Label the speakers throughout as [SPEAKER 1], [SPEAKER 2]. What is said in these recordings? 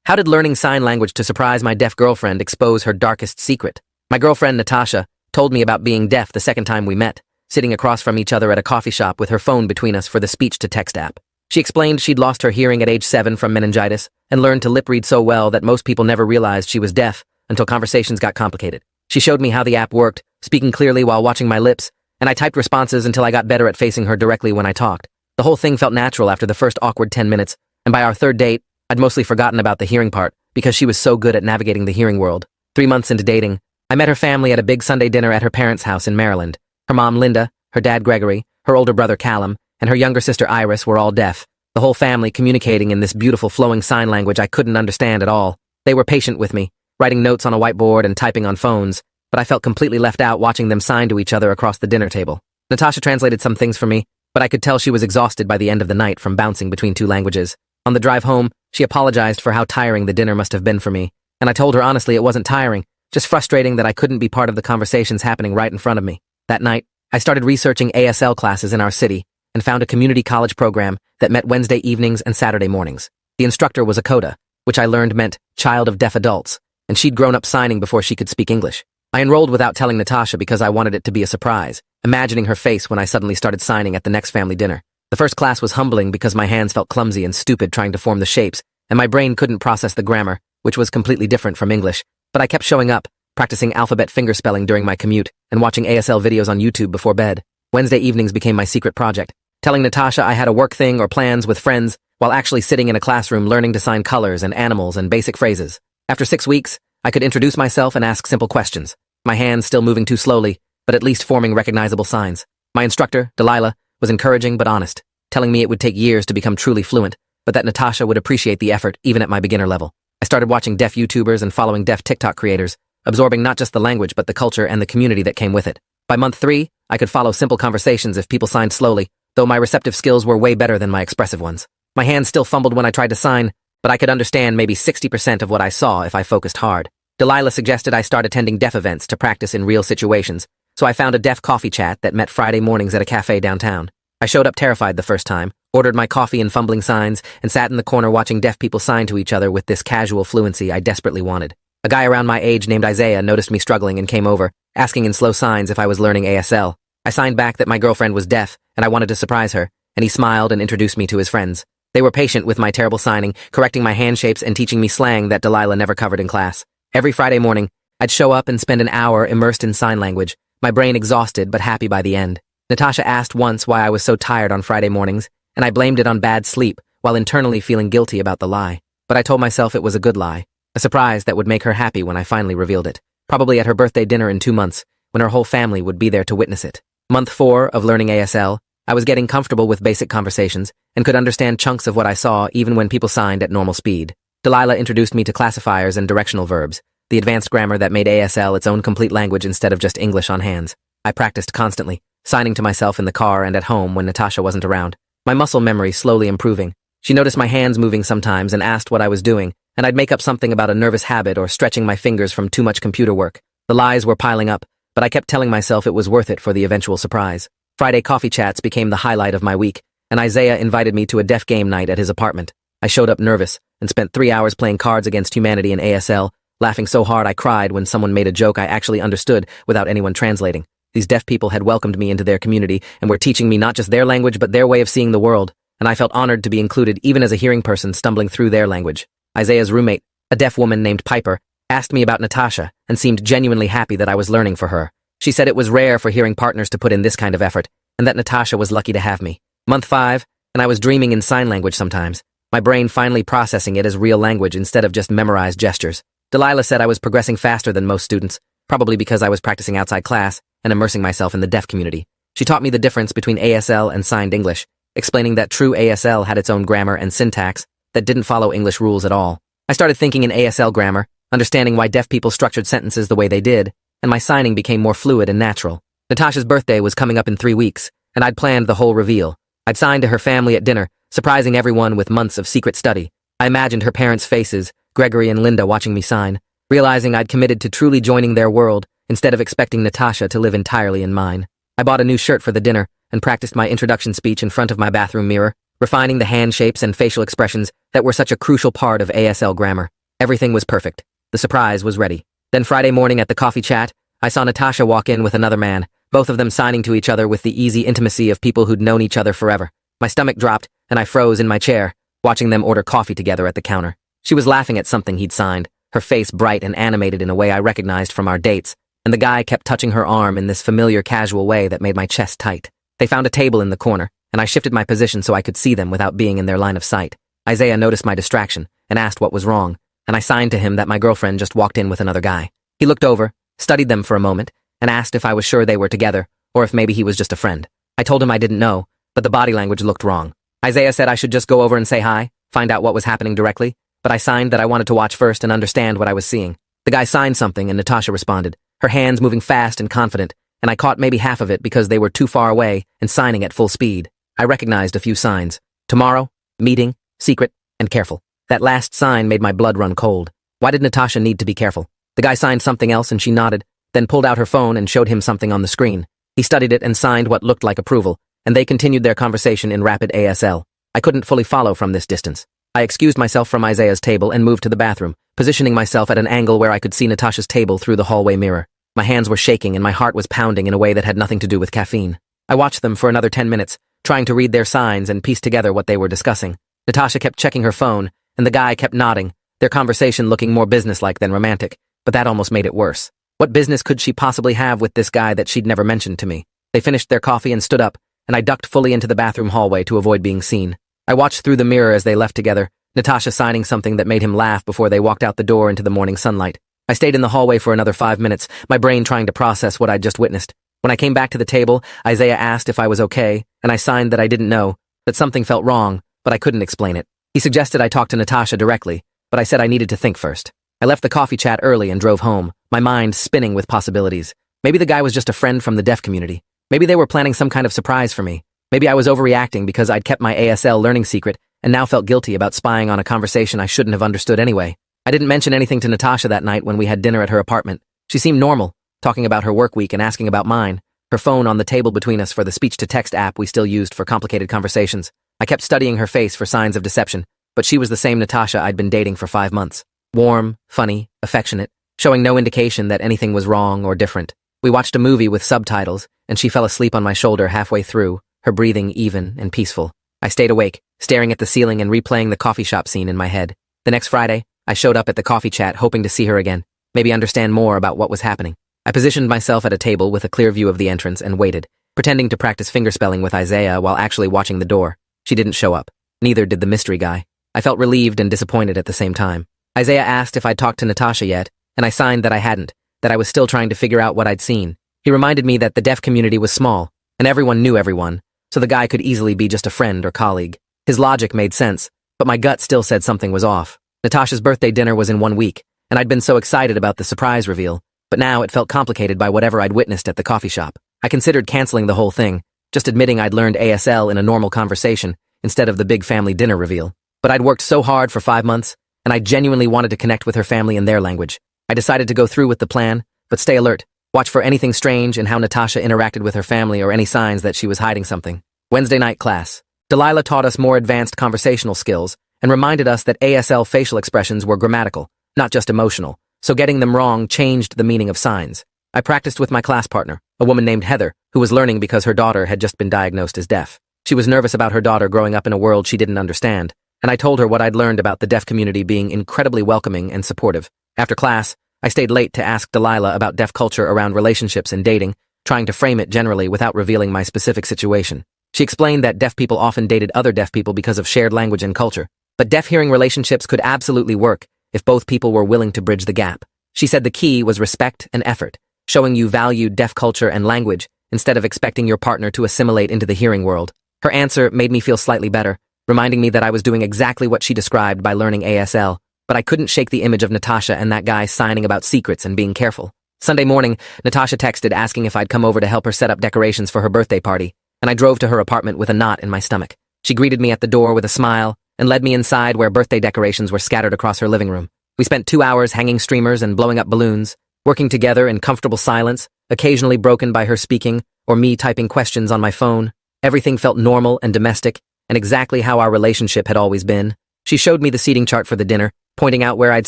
[SPEAKER 1] How did learning sign language to surprise my deaf girlfriend expose her darkest secret? My girlfriend, Natasha, told me about being deaf the second time we met, sitting across from each other at a coffee shop with her phone between us for the speech-to-text app. She explained she'd lost her hearing at age 7 from meningitis and learned to lip-read so well that most people never realized she was deaf until conversations got complicated. She showed me how the app worked, speaking clearly while watching my lips, and I typed responses until I got better at facing her directly when I talked. The whole thing felt natural after the first awkward 10 minutes, and by our third date, I'd mostly forgotten about the hearing part because she was so good at navigating the hearing world. 3 months into dating, I met her family at a big Sunday dinner at her parents' house in Maryland. Her mom, Linda, her dad, Gregory, her older brother, Callum, and her younger sister, Iris, were all deaf, the whole family communicating in this beautiful flowing sign language I couldn't understand at all. They were patient with me, writing notes on a whiteboard and typing on phones, but I felt completely left out watching them sign to each other across the dinner table. Natasha translated some things for me, but I could tell she was exhausted by the end of the night from bouncing between 2 languages. On the drive home, she apologized for how tiring the dinner must have been for me, and I told her honestly it wasn't tiring, just frustrating that I couldn't be part of the conversations happening right in front of me. That night, I started researching ASL classes in our city and found a community college program that met Wednesday evenings and Saturday mornings. The instructor was a CODA, which I learned meant Child of Deaf Adults, and she'd grown up signing before she could speak English. I enrolled without telling Natasha because I wanted it to be a surprise, imagining her face when I suddenly started signing at the next family dinner. The first class was humbling because my hands felt clumsy and stupid trying to form the shapes, and my brain couldn't process the grammar, which was completely different from English. But I kept showing up, practicing alphabet fingerspelling during my commute, and watching ASL videos on YouTube before bed. Wednesday evenings became my secret project, telling Natasha I had a work thing or plans with friends while actually sitting in a classroom learning to sign colors and animals and basic phrases. After 6 weeks, I could introduce myself and ask simple questions, my hands still moving too slowly, but at least forming recognizable signs. My instructor, Delilah, was encouraging but honest, telling me it would take years to become truly fluent, but that Natasha would appreciate the effort even at my beginner level. I started watching deaf YouTubers and following deaf TikTok creators, absorbing not just the language but the culture and the community that came with it. By month 3, I could follow simple conversations if people signed slowly, though my receptive skills were way better than my expressive ones. My hands still fumbled when I tried to sign, but I could understand maybe 60% of what I saw if I focused hard. Delilah suggested I start attending deaf events to practice in real situations, so I found a deaf coffee chat that met Friday mornings at a cafe downtown. I showed up terrified the first time, ordered my coffee and fumbling signs, and sat in the corner watching deaf people sign to each other with this casual fluency I desperately wanted. A guy around my age named Isaiah noticed me struggling and came over, asking in slow signs if I was learning ASL. I signed back that my girlfriend was deaf, and I wanted to surprise her, and he smiled and introduced me to his friends. They were patient with my terrible signing, correcting my hand shapes and teaching me slang that Delilah never covered in class. Every Friday morning, I'd show up and spend an hour immersed in sign language, my brain exhausted but happy by the end. Natasha asked once why I was so tired on Friday mornings, and I blamed it on bad sleep while internally feeling guilty about the lie. But I told myself it was a good lie, a surprise that would make her happy when I finally revealed it, probably at her birthday dinner in 2 months, when her whole family would be there to witness it. Month 4 of learning ASL, I was getting comfortable with basic conversations and could understand chunks of what I saw even when people signed at normal speed. Delilah introduced me to classifiers and directional verbs, the advanced grammar that made ASL its own complete language instead of just English on hands. I practiced constantly, signing to myself in the car and at home when Natasha wasn't around, my muscle memory slowly improving. She noticed my hands moving sometimes and asked what I was doing, and I'd make up something about a nervous habit or stretching my fingers from too much computer work. The lies were piling up, but I kept telling myself it was worth it for the eventual surprise. Friday coffee chats became the highlight of my week, and Isaiah invited me to a deaf game night at his apartment. I showed up nervous and spent 3 hours playing Cards Against Humanity in ASL, laughing so hard I cried when someone made a joke I actually understood without anyone translating. These deaf people had welcomed me into their community and were teaching me not just their language but their way of seeing the world, and I felt honored to be included even as a hearing person stumbling through their language. Isaiah's roommate, a deaf woman named Piper, asked me about Natasha and seemed genuinely happy that I was learning for her. She said it was rare for hearing partners to put in this kind of effort, and that Natasha was lucky to have me. Month 5, and I was dreaming in sign language sometimes, my brain finally processing it as real language instead of just memorized gestures. Delilah said I was progressing faster than most students, probably because I was practicing outside class and immersing myself in the deaf community. She taught me the difference between ASL and signed English, explaining that true ASL had its own grammar and syntax that didn't follow English rules at all. I started thinking in ASL grammar, understanding why deaf people structured sentences the way they did, and my signing became more fluid and natural. Natasha's birthday was coming up in 3 weeks, and I'd planned the whole reveal. I'd signed to her family at dinner, surprising everyone with months of secret study. I imagined her parents' faces, Gregory and Linda watching me sign, realizing I'd committed to truly joining their world instead of expecting Natasha to live entirely in mine. I bought a new shirt for the dinner and practiced my introduction speech in front of my bathroom mirror, refining the hand shapes and facial expressions that were such a crucial part of ASL grammar. Everything was perfect. The surprise was ready. Then Friday morning at the coffee chat, I saw Natasha walk in with another man, both of them signing to each other with the easy intimacy of people who'd known each other forever. My stomach dropped, and I froze in my chair, watching them order coffee together at the counter. She was laughing at something he'd signed, her face bright and animated in a way I recognized from our dates, and the guy kept touching her arm in this familiar casual way that made my chest tight. They found a table in the corner, and I shifted my position so I could see them without being in their line of sight. Isaiah noticed my distraction and asked what was wrong, and I signed to him that my girlfriend just walked in with another guy. He looked over, studied them for a moment, and asked if I was sure they were together, or if maybe he was just a friend. I told him I didn't know, but the body language looked wrong. Isaiah said I should just go over and say hi, find out what was happening directly, but I signed that I wanted to watch first and understand what I was seeing. The guy signed something and Natasha responded, her hands moving fast and confident, and I caught maybe half of it because they were too far away and signing at full speed. I recognized a few signs. Tomorrow, meeting, secret, and careful. That last sign made my blood run cold. Why did Natasha need to be careful? The guy signed something else and she nodded, then pulled out her phone and showed him something on the screen. He studied it and signed what looked like approval, and they continued their conversation in rapid ASL. I couldn't fully follow from this distance. I excused myself from Isaiah's table and moved to the bathroom, positioning myself at an angle where I could see Natasha's table through the hallway mirror. My hands were shaking and my heart was pounding in a way that had nothing to do with caffeine. I watched them for another 10 minutes, trying to read their signs and piece together what they were discussing. Natasha kept checking her phone, and the guy kept nodding, their conversation looking more businesslike than romantic, but that almost made it worse. What business could she possibly have with this guy that she'd never mentioned to me? They finished their coffee and stood up, and I ducked fully into the bathroom hallway to avoid being seen. I watched through the mirror as they left together, Natasha signing something that made him laugh before they walked out the door into the morning sunlight. I stayed in the hallway for another 5 minutes, my brain trying to process what I'd just witnessed. When I came back to the table, Isaiah asked if I was okay, and I signed that I didn't know, that something felt wrong, but I couldn't explain it. He suggested I talk to Natasha directly, but I said I needed to think first. I left the coffee chat early and drove home, my mind spinning with possibilities. Maybe the guy was just a friend from the deaf community. Maybe they were planning some kind of surprise for me. Maybe I was overreacting because I'd kept my ASL learning secret and now felt guilty about spying on a conversation I shouldn't have understood anyway. I didn't mention anything to Natasha that night when we had dinner at her apartment. She seemed normal, talking about her work week and asking about mine, her phone on the table between us for the speech-to-text app we still used for complicated conversations. I kept studying her face for signs of deception, but she was the same Natasha I'd been dating for 5 months. Warm, funny, affectionate, showing no indication that anything was wrong or different. We watched a movie with subtitles, and she fell asleep on my shoulder halfway through, her breathing even and peaceful. I stayed awake, staring at the ceiling and replaying the coffee shop scene in my head. The next Friday, I showed up at the coffee chat hoping to see her again, maybe understand more about what was happening. I positioned myself at a table with a clear view of the entrance and waited, pretending to practice fingerspelling with Isaiah while actually watching the door. She didn't show up. Neither did the mystery guy. I felt relieved and disappointed at the same time. Isaiah asked if I'd talked to Natasha yet, and I signed that I hadn't, that I was still trying to figure out what I'd seen. He reminded me that the deaf community was small, and everyone knew everyone, so the guy could easily be just a friend or colleague. His logic made sense, but my gut still said something was off. Natasha's birthday dinner was in 1 week, and I'd been so excited about the surprise reveal, but now it felt complicated by whatever I'd witnessed at the coffee shop. I considered canceling the whole thing, just admitting I'd learned ASL in a normal conversation instead of the big family dinner reveal. But I'd worked so hard for 5 months, and I genuinely wanted to connect with her family in their language. I decided to go through with the plan, but stay alert, watch for anything strange and how Natasha interacted with her family or any signs that she was hiding something. Wednesday night class. Delilah taught us more advanced conversational skills and reminded us that ASL facial expressions were grammatical, not just emotional, so getting them wrong changed the meaning of signs. I practiced with my class partner, a woman named Heather, who was learning because her daughter had just been diagnosed as deaf. She was nervous about her daughter growing up in a world she didn't understand, and I told her what I'd learned about the deaf community being incredibly welcoming and supportive. After class, I stayed late to ask Delilah about deaf culture around relationships and dating, trying to frame it generally without revealing my specific situation. She explained that deaf people often dated other deaf people because of shared language and culture, but deaf-hearing relationships could absolutely work if both people were willing to bridge the gap. She said the key was respect and effort, showing you valued deaf culture and language instead of expecting your partner to assimilate into the hearing world. Her answer made me feel slightly better, reminding me that I was doing exactly what she described by learning ASL, but I couldn't shake the image of Natasha and that guy signing about secrets and being careful. Sunday morning, Natasha texted asking if I'd come over to help her set up decorations for her birthday party, and I drove to her apartment with a knot in my stomach. She greeted me at the door with a smile and led me inside where birthday decorations were scattered across her living room. We spent 2 hours hanging streamers and blowing up balloons, working together in comfortable silence, occasionally broken by her speaking or me typing questions on my phone. Everything felt normal and domestic, and exactly how our relationship had always been. She showed me the seating chart for the dinner, pointing out where I'd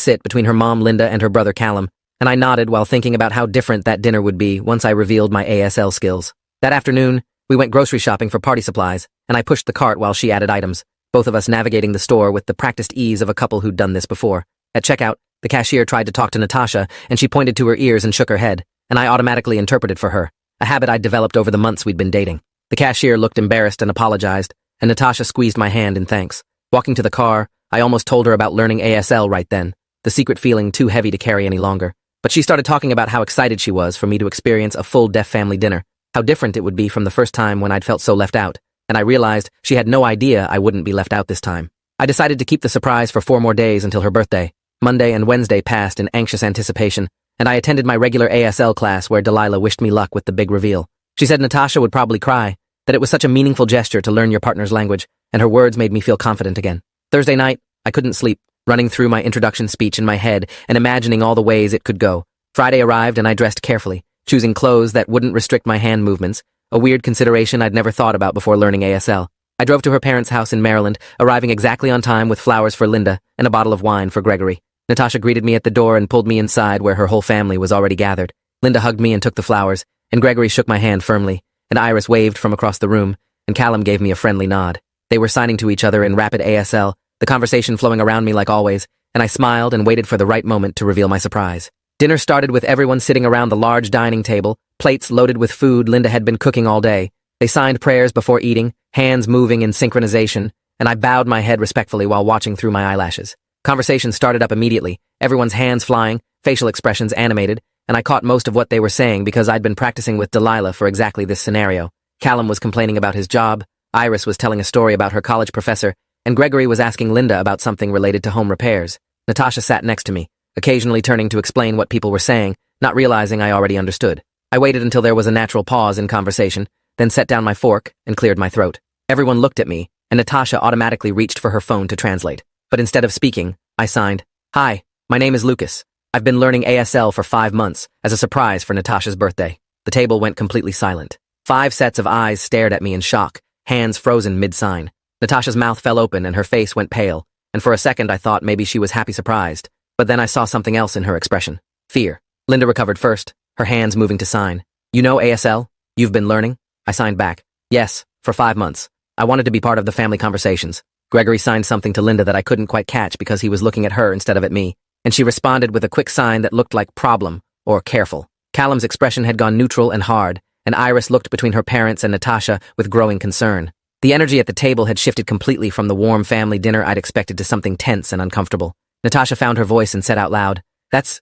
[SPEAKER 1] sit between her mom, Linda, and her brother, Callum, and I nodded while thinking about how different that dinner would be once I revealed my ASL skills. That afternoon, we went grocery shopping for party supplies, and I pushed the cart while she added items, both of us navigating the store with the practiced ease of a couple who'd done this before. At checkout, the cashier tried to talk to Natasha, and she pointed to her ears and shook her head, and I automatically interpreted for her, a habit I'd developed over the months we'd been dating. The cashier looked embarrassed and apologized, and Natasha squeezed my hand in thanks. Walking to the car, I almost told her about learning ASL right then, the secret feeling too heavy to carry any longer. But she started talking about how excited she was for me to experience a full deaf family dinner, how different it would be from the first time when I'd felt so left out, and I realized she had no idea I wouldn't be left out this time. I decided to keep the surprise for 4 more days until her birthday. Monday and Wednesday passed in anxious anticipation, and I attended my regular ASL class where Delilah wished me luck with the big reveal. She said Natasha would probably cry, that it was such a meaningful gesture to learn your partner's language, and her words made me feel confident again. Thursday night, I couldn't sleep, running through my introduction speech in my head and imagining all the ways it could go. Friday arrived and I dressed carefully, choosing clothes that wouldn't restrict my hand movements, a weird consideration I'd never thought about before learning ASL. I drove to her parents' house in Maryland, arriving exactly on time with flowers for Linda and a bottle of wine for Gregory. Natasha greeted me at the door and pulled me inside where her whole family was already gathered. Linda hugged me and took the flowers, and Gregory shook my hand firmly, and Iris waved from across the room, and Callum gave me a friendly nod. They were signing to each other in rapid ASL, the conversation flowing around me like always, and I smiled and waited for the right moment to reveal my surprise. Dinner started with everyone sitting around the large dining table, plates loaded with food Linda had been cooking all day. They signed prayers before eating, hands moving in synchronization, and I bowed my head respectfully while watching through my eyelashes. Conversation started up immediately, everyone's hands flying, facial expressions animated, and I caught most of what they were saying because I'd been practicing with Delilah for exactly this scenario. Callum was complaining about his job, Iris was telling a story about her college professor, and Gregory was asking Linda about something related to home repairs. Natasha sat next to me, occasionally turning to explain what people were saying, not realizing I already understood. I waited until there was a natural pause in conversation, then set down my fork and cleared my throat. Everyone looked at me, and Natasha automatically reached for her phone to translate. But instead of speaking, I signed, "Hi, my name is Lucas. I've been learning ASL for 5 months, as a surprise for Natasha's birthday." The table went completely silent. 5 sets of eyes stared at me in shock, hands frozen mid-sign. Natasha's mouth fell open and her face went pale, and for a second I thought maybe she was happy surprised. But then I saw something else in her expression. Fear. Linda recovered first, her hands moving to sign. "You know ASL? You've been learning?" I signed back. "Yes, for 5 months. I wanted to be part of the family conversations." Gregory signed something to Linda that I couldn't quite catch because he was looking at her instead of at me, and she responded with a quick sign that looked like problem or careful. Callum's expression had gone neutral and hard, and Iris looked between her parents and Natasha with growing concern. The energy at the table had shifted completely from the warm family dinner I'd expected to something tense and uncomfortable. Natasha found her voice and said out loud, That's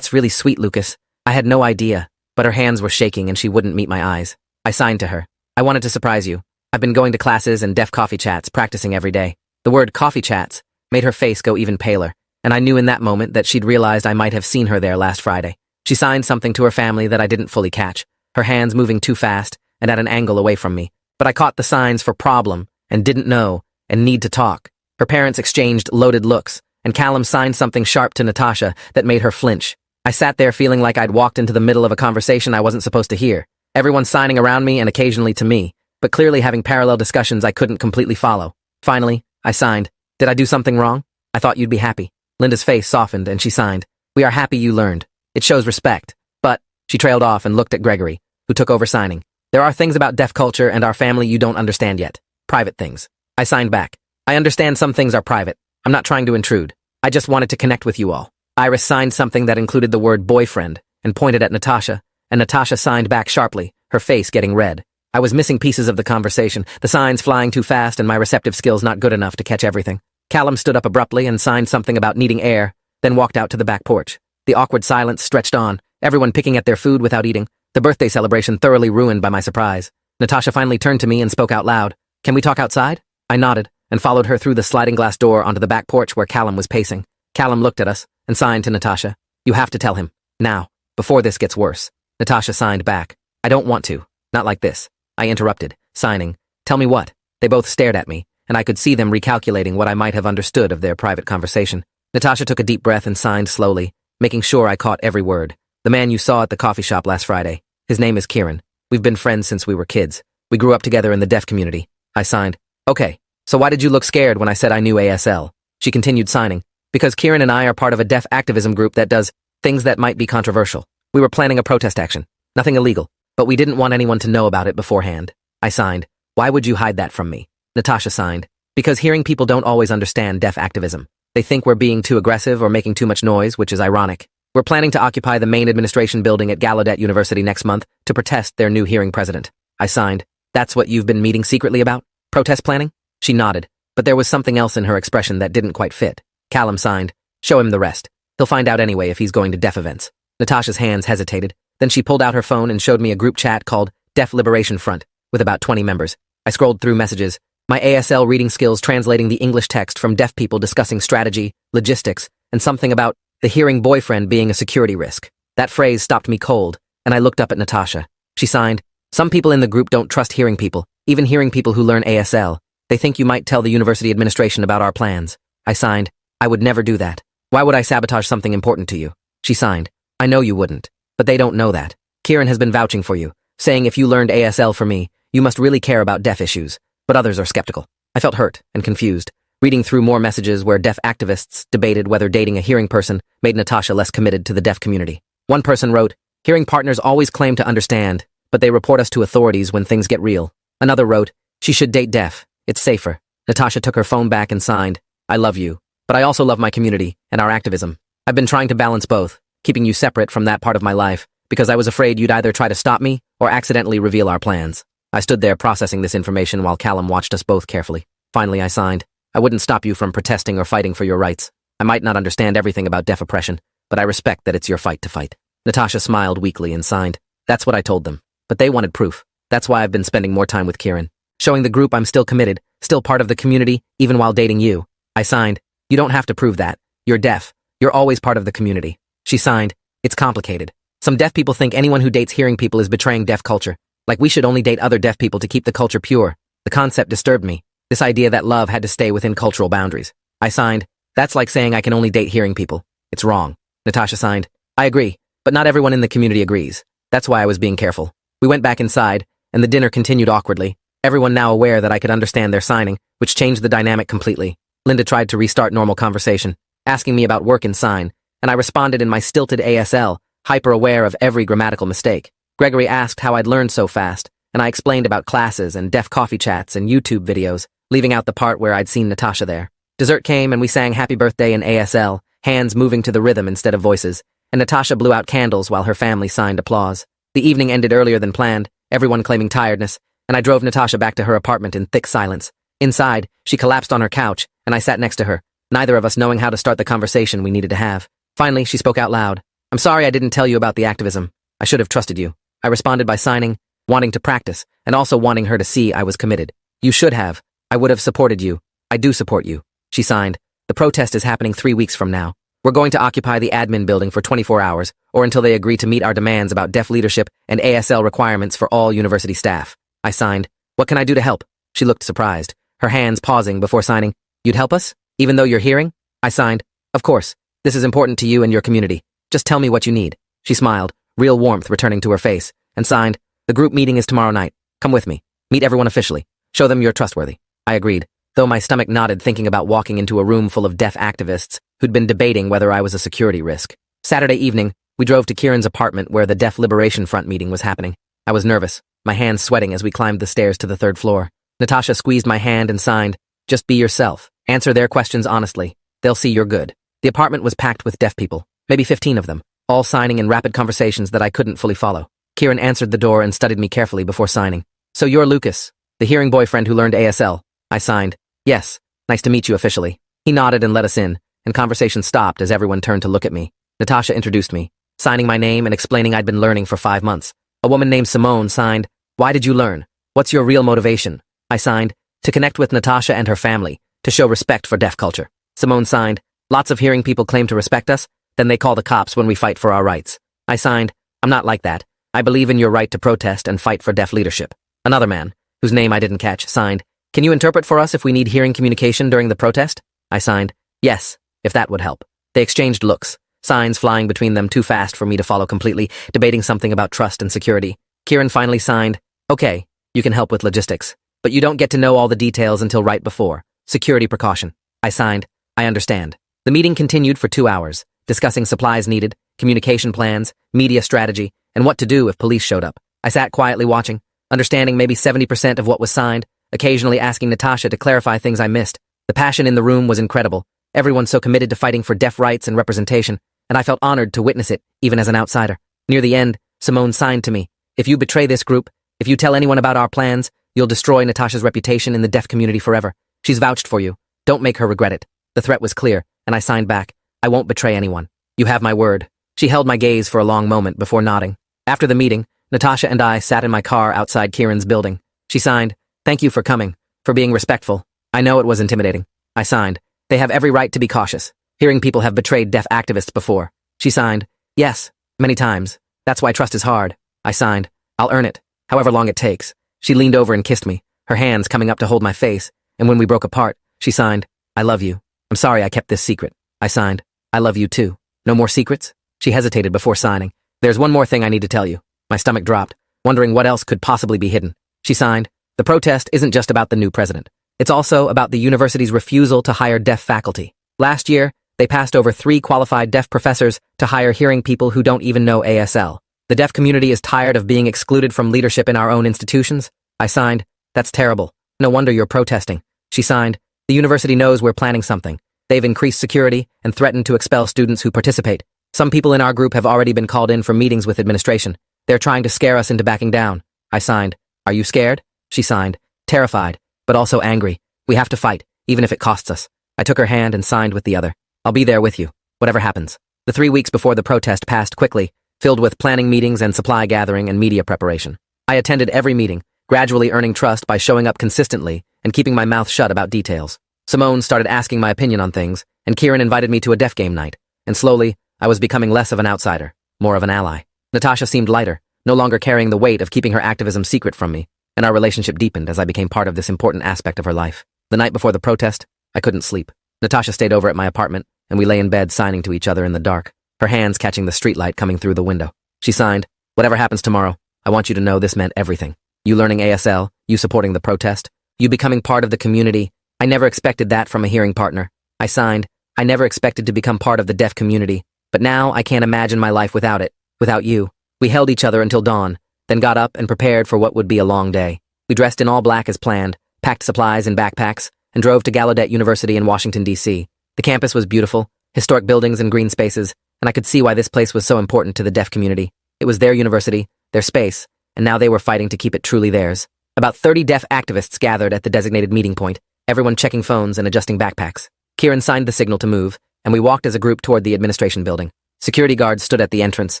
[SPEAKER 1] really sweet, Lucas. I had no idea," but her hands were shaking and she wouldn't meet my eyes. I signed to her. "I wanted to surprise you. I've been going to classes and deaf coffee chats, practicing every day." The word coffee chats made her face go even paler, and I knew in that moment that she'd realized I might have seen her there last Friday. She signed something to her family that I didn't fully catch, her hands moving too fast and at an angle away from me. But I caught the signs for problem and didn't know and need to talk. Her parents exchanged loaded looks, and Callum signed something sharp to Natasha that made her flinch. I sat there feeling like I'd walked into the middle of a conversation I wasn't supposed to hear. Everyone signing around me and occasionally to me, but clearly having parallel discussions I couldn't completely follow. Finally, I signed. "Did I do something wrong? I thought you'd be happy." Linda's face softened and she signed. "We are happy you learned. It shows respect." But she trailed off and looked at Gregory, who took over signing. "There are things about deaf culture and our family you don't understand yet. Private things." I signed back. "I understand some things are private. I'm not trying to intrude. I just wanted to connect with you all." Iris signed something that included the word boyfriend and pointed at Natasha, and Natasha signed back sharply, her face getting red. I was missing pieces of the conversation, the signs flying too fast and my receptive skills not good enough to catch everything. Callum stood up abruptly and signed something about needing air, then walked out to the back porch. The awkward silence stretched on, everyone picking at their food without eating, the birthday celebration thoroughly ruined by my surprise. Natasha finally turned to me and spoke out loud. "Can we talk outside?" I nodded and followed her through the sliding glass door onto the back porch where Callum was pacing. Callum looked at us and signed to Natasha. "You have to tell him. Now, before this gets worse." Natasha signed back. "I don't want to. Not like this." I interrupted, signing. "Tell me what?" They both stared at me, and I could see them recalculating what I might have understood of their private conversation. Natasha took a deep breath and signed slowly, making sure I caught every word. "The man you saw at the coffee shop last Friday. His name is Kieran. We've been friends since we were kids. We grew up together in the deaf community." I signed. "Okay, so why did you look scared when I said I knew ASL?" She continued signing. Because Kieran and I are part of a deaf activism group that does things that might be controversial. We were planning a protest action. Nothing illegal, but we didn't want anyone to know about it beforehand. I signed. Why would you hide that from me? Natasha signed. Because hearing people don't always understand deaf activism. They think we're being too aggressive or making too much noise, which is ironic. We're planning to occupy the main administration building at Gallaudet University next month to protest their new hearing president. I signed. That's what you've been meeting secretly about? Protest planning? She nodded, but there was something else in her expression that didn't quite fit. Callum signed. Show him the rest. He'll find out anyway if he's going to deaf events. Natasha's hands hesitated. Then she pulled out her phone and showed me a group chat called Deaf Liberation Front, with about 20 members. I scrolled through messages, my ASL reading skills translating the English text from deaf people discussing strategy, logistics, and something about the hearing boyfriend being a security risk. That phrase stopped me cold, and I looked up at Natasha. She signed. Some people in the group don't trust hearing people, even hearing people who learn ASL. They think you might tell the university administration about our plans. I signed. I would never do that. Why would I sabotage something important to you? She signed. I know you wouldn't, but they don't know that. Kieran has been vouching for you, saying if you learned ASL for me, you must really care about deaf issues, but others are skeptical. I felt hurt and confused, reading through more messages where deaf activists debated whether dating a hearing person made Natasha less committed to the deaf community. One person wrote, hearing partners always claim to understand, but they report us to authorities when things get real. Another wrote, she should date deaf. It's safer. Natasha took her phone back and signed, I love you, but I also love my community and our activism. I've been trying to balance both, keeping you separate from that part of my life, because I was afraid you'd either try to stop me or accidentally reveal our plans. I stood there processing this information while Callum watched us both carefully. Finally, I signed. I wouldn't stop you from protesting or fighting for your rights. I might not understand everything about deaf oppression, but I respect that it's your fight to fight. Natasha smiled weakly and signed. That's what I told them. But they wanted proof. That's why I've been spending more time with Kieran, showing the group I'm still committed, still part of the community, even while dating you. I signed. You don't have to prove that. You're deaf. You're always part of the community. She signed. It's complicated. Some deaf people think anyone who dates hearing people is betraying deaf culture. Like we should only date other deaf people to keep the culture pure. The concept disturbed me. This idea that love had to stay within cultural boundaries. I signed. That's like saying I can only date hearing people. It's wrong. Natasha signed. I agree, but not everyone in the community agrees. That's why I was being careful. We went back inside, and the dinner continued awkwardly. Everyone now aware that I could understand their signing, which changed the dynamic completely. Linda tried to restart normal conversation, asking me about work and sign, and I responded in my stilted ASL, hyper-aware of every grammatical mistake. Gregory asked how I'd learned so fast, and I explained about classes and deaf coffee chats and YouTube videos, leaving out the part where I'd seen Natasha there. Dessert came and we sang Happy Birthday in ASL, hands moving to the rhythm instead of voices, and Natasha blew out candles while her family signed applause. The evening ended earlier than planned, everyone claiming tiredness, and I drove Natasha back to her apartment in thick silence. Inside, she collapsed on her couch, and I sat next to her, neither of us knowing how to start the conversation we needed to have. Finally, she spoke out loud. I'm sorry I didn't tell you about the activism. I should have trusted you. I responded by signing, wanting to practice, and also wanting her to see I was committed. You should have. I would have supported you. I do support you. She signed. The protest is happening 3 weeks from now. We're going to occupy the admin building for 24 hours, or until they agree to meet our demands about deaf leadership and ASL requirements for all university staff. I signed. What can I do to help? She looked surprised, her hands pausing before signing. You'd help us? Even though you're hearing? I signed. Of course. This is important to you and your community. Just tell me what you need. She smiled, real warmth returning to her face, and signed. The group meeting is tomorrow night. Come with me. Meet everyone officially. Show them you're trustworthy. I agreed, though my stomach nodded thinking about walking into a room full of deaf activists who'd been debating whether I was a security risk. Saturday evening, we drove to Kieran's apartment where the Deaf Liberation Front meeting was happening. I was nervous, my hands sweating as we climbed the stairs to the 3rd floor. Natasha squeezed my hand and signed, just be yourself. Answer their questions honestly. They'll see you're good. The apartment was packed with deaf people, maybe 15 of them, all signing in rapid conversations that I couldn't fully follow. Kieran answered the door and studied me carefully before signing. So you're Lucas, the hearing boyfriend who learned ASL. I signed. Yes, nice to meet you officially. He nodded and let us in, and conversation stopped as everyone turned to look at me. Natasha introduced me, signing my name and explaining I'd been learning for 5 months. A woman named Simone signed, why did you learn? What's your real motivation? I signed, to connect with Natasha and her family, to show respect for deaf culture. Simone signed, lots of hearing people claim to respect us, then they call the cops when we fight for our rights. I signed, I'm not like that. I believe in your right to protest and fight for deaf leadership. Another man, whose name I didn't catch, signed, can you interpret for us if we need hearing communication during the protest? I signed, yes, if that would help. They exchanged looks, signs flying between them too fast for me to follow completely, debating something about trust and security. Kieran finally signed, okay, you can help with logistics, but you don't get to know all the details until right before. Security precaution. I signed, I understand. The meeting continued for 2 hours, discussing supplies needed, communication plans, media strategy, and what to do if police showed up. I sat quietly watching, understanding maybe 70% of what was signed, occasionally asking Natasha to clarify things I missed. The passion in the room was incredible. Everyone so committed to fighting for deaf rights and representation, and I felt honored to witness it, even as an outsider. Near the end, Simone signed to me, "If you betray this group, if you tell anyone about our plans, you'll destroy Natasha's reputation in the deaf community forever. She's vouched for you. Don't make her regret it." The threat was clear, and I signed back, "I won't betray anyone. You have my word." She held my gaze for a long moment before nodding. After the meeting, Natasha and I sat in my car outside Kieran's building. She signed, "Thank you for coming, for being respectful." I know it was intimidating. I signed, "They have every right to be cautious. Hearing people have betrayed deaf activists before." She signed, "Yes, many times. That's why trust is hard." I signed, "I'll earn it, however long it takes." She leaned over and kissed me, her hands coming up to hold my face, and when we broke apart, she signed, "I love you. I'm sorry I kept this secret." I signed, "I love you too. No more secrets?" She hesitated before signing. "There's one more thing I need to tell you." My stomach dropped, wondering what else could possibly be hidden. She signed, "The protest isn't just about the new president. It's also about the university's refusal to hire deaf faculty. Last year, they passed over 3 qualified deaf professors to hire hearing people who don't even know ASL. The deaf community is tired of being excluded from leadership in our own institutions." I signed, "That's terrible. No wonder you're protesting." She signed, "The university knows we're planning something. They've increased security and threatened to expel students who participate. Some people in our group have already been called in for meetings with administration. They're trying to scare us into backing down." I signed, "Are you scared?" She signed, "Terrified, but also angry. We have to fight, even if it costs us." I took her hand and signed with the other. "I'll be there with you, whatever happens." The 3 weeks before the protest passed quickly, filled with planning meetings and supply gathering and media preparation. I attended every meeting, gradually earning trust by showing up consistently and keeping my mouth shut about details. Simone started asking my opinion on things, and Kieran invited me to a deaf game night, and slowly, I was becoming less of an outsider, more of an ally. Natasha seemed lighter, no longer carrying the weight of keeping her activism secret from me, and our relationship deepened as I became part of this important aspect of her life. The night before the protest, I couldn't sleep. Natasha stayed over at my apartment, and we lay in bed signing to each other in the dark, her hands catching the streetlight coming through the window. She signed, "Whatever happens tomorrow, I want you to know this meant everything. You learning ASL, you supporting the protest, you becoming part of the community. I never expected that from a hearing partner." I signed, "I never expected to become part of the deaf community, but now I can't imagine my life without it, without you." We held each other until dawn, then got up and prepared for what would be a long day. We dressed in all black as planned, packed supplies in backpacks, and drove to Gallaudet University in Washington, D.C. The campus was beautiful, historic buildings and green spaces, and I could see why this place was so important to the deaf community. It was their university, their space, and now they were fighting to keep it truly theirs. About 30 deaf activists gathered at the designated meeting point, everyone checking phones and adjusting backpacks. Kieran signed the signal to move, and we walked as a group toward the administration building. Security guards stood at the entrance,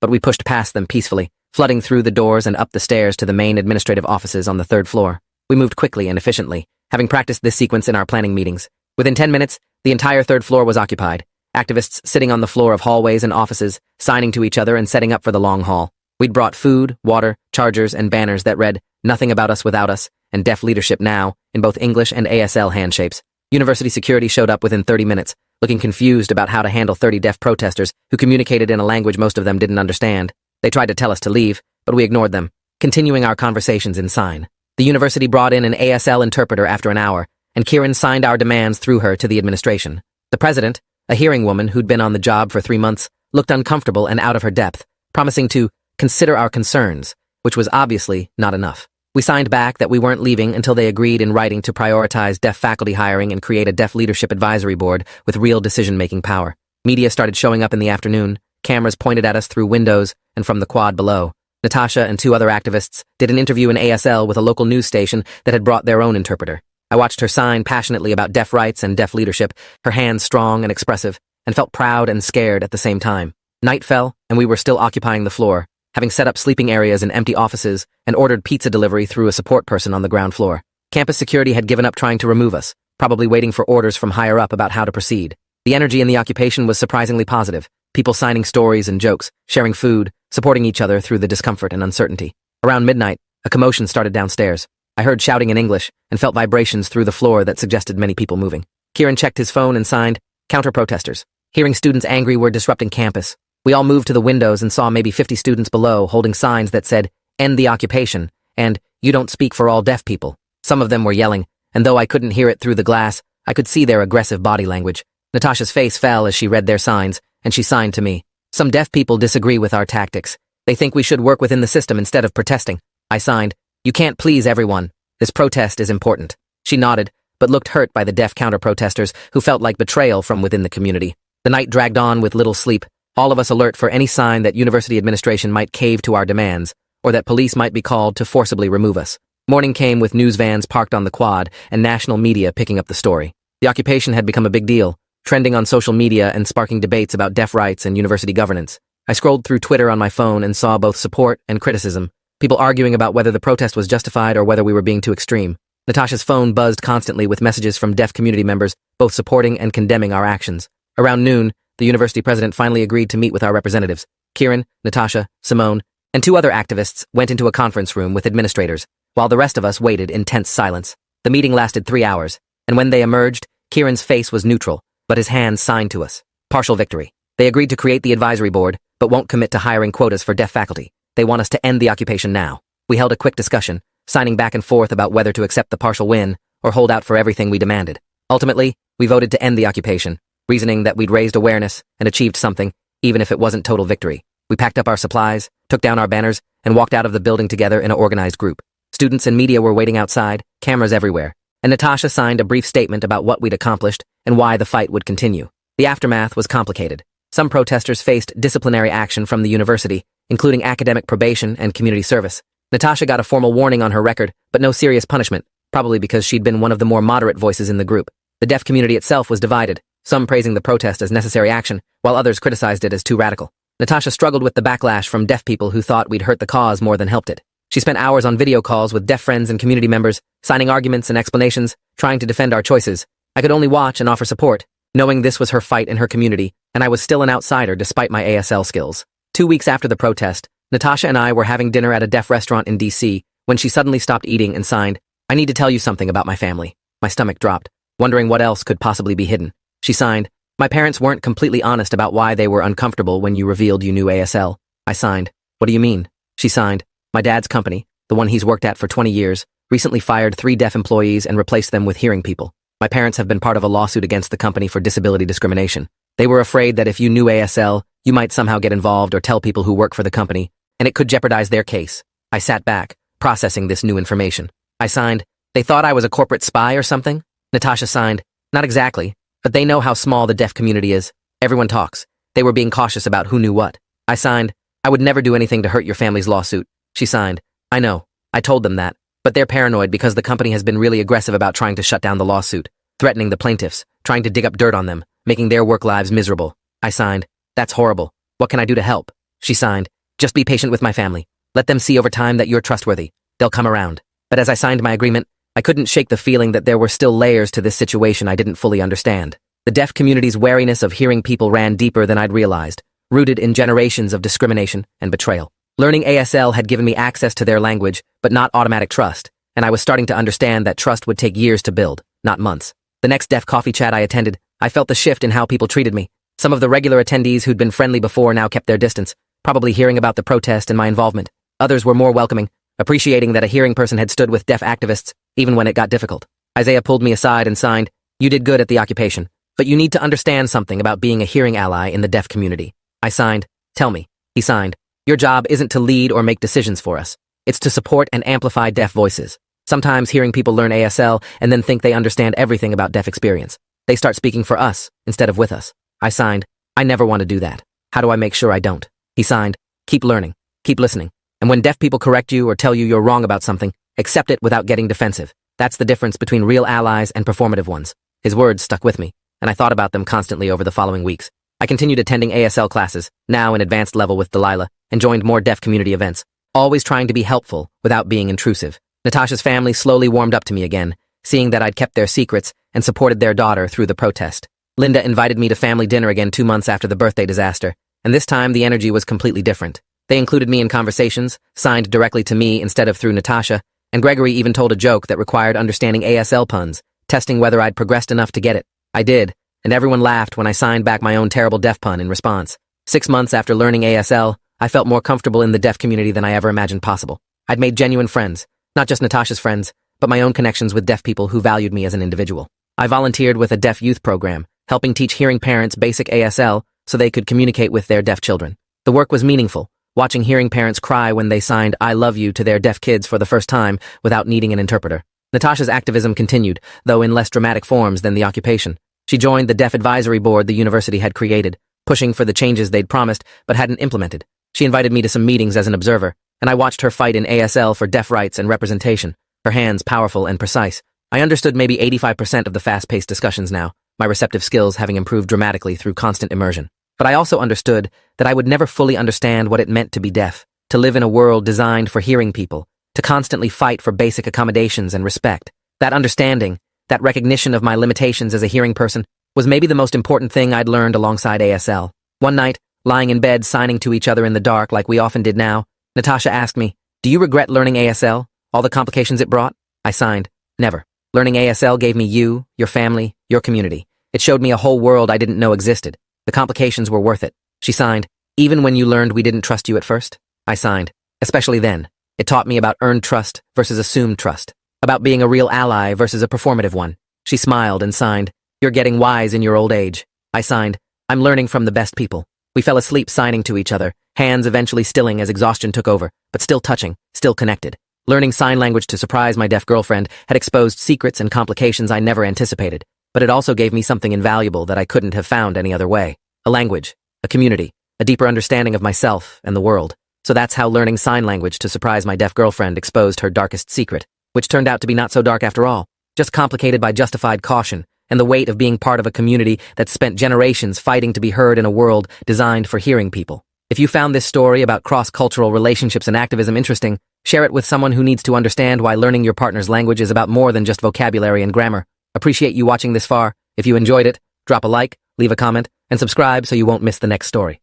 [SPEAKER 1] but we pushed past them peacefully, flooding through the doors and up the stairs to the main administrative offices on the 3rd floor. We moved quickly and efficiently, having practiced this sequence in our planning meetings. Within 10 minutes, the entire 3rd floor was occupied, activists sitting on the floor of hallways and offices, signing to each other and setting up for the long haul. We'd brought food, water, chargers, and banners that read, "Nothing about us without us," and "Deaf Leadership Now," in both English and ASL handshapes. University security showed up within 30 minutes, looking confused about how to handle 30 deaf protesters who communicated in a language most of them didn't understand. They tried to tell us to leave, but we ignored them, continuing our conversations in sign. The university brought in an ASL interpreter after an hour, and Kieran signed our demands through her to the administration. The president, a hearing woman who'd been on the job for 3 months, looked uncomfortable and out of her depth, promising to consider our concerns, which was obviously not enough. We signed back that we weren't leaving until they agreed in writing to prioritize deaf faculty hiring and create a deaf leadership advisory board with real decision-making power. Media started showing up in the afternoon, cameras pointed at us through windows and from the quad below. Natasha and 2 other activists did an interview in ASL with a local news station that had brought their own interpreter. I watched her sign passionately about deaf rights and deaf leadership, her hands strong and expressive, and felt proud and scared at the same time. Night fell, and we were still occupying the floor, having set up sleeping areas in empty offices and ordered pizza delivery through a support person on the ground floor. Campus security had given up trying to remove us, probably waiting for orders from higher up about how to proceed. The energy in the occupation was surprisingly positive, people signing stories and jokes, sharing food, supporting each other through the discomfort and uncertainty. Around midnight, a commotion started downstairs. I heard shouting in English and felt vibrations through the floor that suggested many people moving. Kieran checked his phone and signed, "Counter-protesters." Hearing students angry were disrupting campus. We all moved to the windows and saw maybe 50 students below holding signs that said, "End the occupation," and "You don't speak for all deaf people." Some of them were yelling, and though I couldn't hear it through the glass, I could see their aggressive body language. Natasha's face fell as she read their signs, and she signed to me. Some deaf people disagree with our tactics. They think we should work within the system instead of protesting. I signed. You can't please everyone. This protest is important. She nodded, but looked hurt by the deaf counter-protesters who felt like betrayal from within the community. The night dragged on with little sleep, all of us alert for any sign that university administration might cave to our demands, or that police might be called to forcibly remove us. Morning came with news vans parked on the quad and national media picking up the story. The occupation had become a big deal, trending on social media and sparking debates about deaf rights and university governance. I scrolled through Twitter on my phone and saw both support and criticism, people arguing about whether the protest was justified or whether we were being too extreme. Natasha's phone buzzed constantly with messages from deaf community members, both supporting and condemning our actions. Around noon, the university president finally agreed to meet with our representatives. Kieran, Natasha, Simone, and 2 other activists went into a conference room with administrators, while the rest of us waited in tense silence. The meeting lasted 3 hours, and when they emerged, Kieran's face was neutral, but his hands signed to us. Partial victory. They agreed to create the advisory board, but won't commit to hiring quotas for deaf faculty. They want us to end the occupation now. We held a quick discussion, signing back and forth about whether to accept the partial win or hold out for everything we demanded. Ultimately, we voted to end the occupation, reasoning that we'd raised awareness and achieved something, even if it wasn't total victory. We packed up our supplies, took down our banners, and walked out of the building together in an organized group. Students and media were waiting outside, cameras everywhere, and Natasha signed a brief statement about what we'd accomplished and why the fight would continue. The aftermath was complicated. Some protesters faced disciplinary action from the university, including academic probation and community service. Natasha got a formal warning on her record, but no serious punishment, probably because she'd been one of the more moderate voices in the group. The deaf community itself was divided, some praising the protest as necessary action, while others criticized it as too radical. Natasha struggled with the backlash from deaf people who thought we'd hurt the cause more than helped it. She spent hours on video calls with deaf friends and community members, signing arguments and explanations, trying to defend our choices. I could only watch and offer support, knowing this was her fight in her community, and I was still an outsider despite my ASL skills. 2 weeks after the protest, Natasha and I were having dinner at a deaf restaurant in DC when she suddenly stopped eating and signed, "I need to tell you something about my family." My stomach dropped, wondering what else could possibly be hidden. She signed, "My parents weren't completely honest about why they were uncomfortable when you revealed you knew ASL." I signed, "What do you mean?" She signed, "My dad's company, the one he's worked at for 20 years, recently fired 3 deaf employees and replaced them with hearing people. My parents have been part of a lawsuit against the company for disability discrimination. They were afraid that if you knew ASL, you might somehow get involved or tell people who work for the company, and it could jeopardize their case." I sat back, processing this new information. I signed, "They thought I was a corporate spy or something?" Natasha signed, "Not exactly, but they know how small the deaf community is. Everyone talks. They were being cautious about who knew what." I signed, "I would never do anything to hurt your family's lawsuit." She signed, "I know. I told them that, but they're paranoid because the company has been really aggressive about trying to shut down the lawsuit, threatening the plaintiffs, trying to dig up dirt on them, making their work lives miserable." I signed, "That's horrible. What can I do to help?" She signed, "Just be patient with my family. Let them see over time that you're trustworthy. They'll come around." But as I signed my agreement, I couldn't shake the feeling that there were still layers to this situation I didn't fully understand. The deaf community's wariness of hearing people ran deeper than I'd realized, rooted in generations of discrimination and betrayal. Learning ASL had given me access to their language, but not automatic trust, and I was starting to understand that trust would take years to build, not months. The next deaf coffee chat I attended, I felt the shift in how people treated me. Some of the regular attendees who'd been friendly before now kept their distance, probably hearing about the protest and my involvement. Others were more welcoming, appreciating that a hearing person had stood with deaf activists, even when it got difficult. Isaiah pulled me aside and signed, "You did good at the occupation, but you need to understand something about being a hearing ally in the deaf community." I signed, "Tell me." He signed, "Your job isn't to lead or make decisions for us. It's to support and amplify deaf voices. Sometimes hearing people learn ASL and then think they understand everything about deaf experience. They start speaking for us instead of with us." I signed, "I never want to do that. How do I make sure I don't?" He signed, "Keep learning, keep listening. And when deaf people correct you or tell you you're wrong about something, accept it without getting defensive. That's the difference between real allies and performative ones." His words stuck with me, and I thought about them constantly over the following weeks. I continued attending ASL classes, now in advanced level with Delilah, and joined more deaf community events, always trying to be helpful without being intrusive. Natasha's family slowly warmed up to me again, seeing that I'd kept their secrets and supported their daughter through the protest. Linda invited me to family dinner again 2 months after the birthday disaster, and this time the energy was completely different. They included me in conversations, signed directly to me instead of through Natasha, and Gregory even told a joke that required understanding ASL puns, testing whether I'd progressed enough to get it. I did, and everyone laughed when I signed back my own terrible deaf pun in response. 6 months after learning ASL, I felt more comfortable in the deaf community than I ever imagined possible. I'd made genuine friends, not just Natasha's friends, but my own connections with deaf people who valued me as an individual. I volunteered with a deaf youth program, helping teach hearing parents basic ASL so they could communicate with their deaf children. The work was meaningful, watching hearing parents cry when they signed "I love you" to their deaf kids for the first time without needing an interpreter. Natasha's activism continued, though in less dramatic forms than the occupation. She joined the deaf advisory board the university had created, pushing for the changes they'd promised but hadn't implemented. She invited me to some meetings as an observer, and I watched her fight in ASL for deaf rights and representation, her hands powerful and precise. I understood maybe 85% of the fast-paced discussions now, my receptive skills having improved dramatically through constant immersion. But I also understood that I would never fully understand what it meant to be deaf, to live in a world designed for hearing people, to constantly fight for basic accommodations and respect. That understanding, that recognition of my limitations as a hearing person, was maybe the most important thing I'd learned alongside ASL. One night, lying in bed signing to each other in the dark like we often did now, Natasha asked me, "Do you regret learning ASL? All the complications it brought?" I signed, "Never. Learning ASL gave me you, your family, your community. It showed me a whole world I didn't know existed. The complications were worth it." She signed, "Even when you learned we didn't trust you at first?" I signed, "Especially then. It taught me about earned trust versus assumed trust, about being a real ally versus a performative one." She smiled and signed, "You're getting wise in your old age." I signed, "I'm learning from the best people." We fell asleep signing to each other, hands eventually stilling as exhaustion took over, but still touching, still connected. Learning sign language to surprise my deaf girlfriend had exposed secrets and complications I never anticipated, but it also gave me something invaluable that I couldn't have found any other way. A language, a community, a deeper understanding of myself and the world. So that's how learning sign language to surprise my deaf girlfriend exposed her darkest secret, which turned out to be not so dark after all, just complicated by justified caution and the weight of being part of a community that spent generations fighting to be heard in a world designed for hearing people. If you found this story about cross-cultural relationships and activism interesting, share it with someone who needs to understand why learning your partner's language is about more than just vocabulary and grammar. Appreciate you watching this far. If you enjoyed it, drop a like, leave a comment, and subscribe so you won't miss the next story.